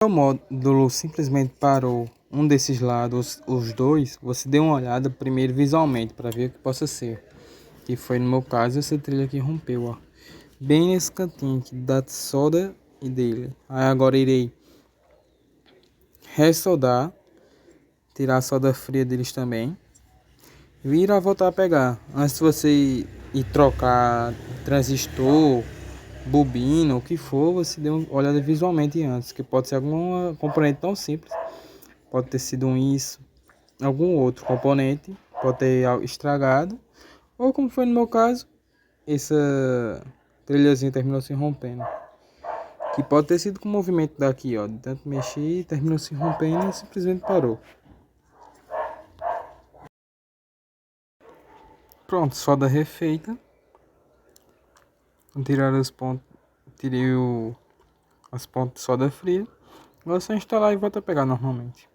O módulo simplesmente parou um desses lados, os dois, você dê uma olhada primeiro visualmente para ver o que possa ser. Que foi no meu caso essa trilha que rompeu, ó. Bem nesse cantinho aqui da solda e dele. Aí agora irei ressoldar, tirar a solda fria deles também. E irá voltar a pegar. Antes de você ir trocar transistor, bobina, o que for, você dê uma olhada visualmente antes, que pode ser alguma componente tão simples. Pode ter sido algum outro componente, pode ter estragado, ou como foi no meu caso, essa trilhazinha terminou se rompendo. Que pode ter sido com o movimento daqui, ó, de tanto mexer, terminou se rompendo e simplesmente parou. Pronto, solda refeita. Tirar os pontos, tirei as pontas de solda fria. Agora é só instalar e volta a pegar normalmente.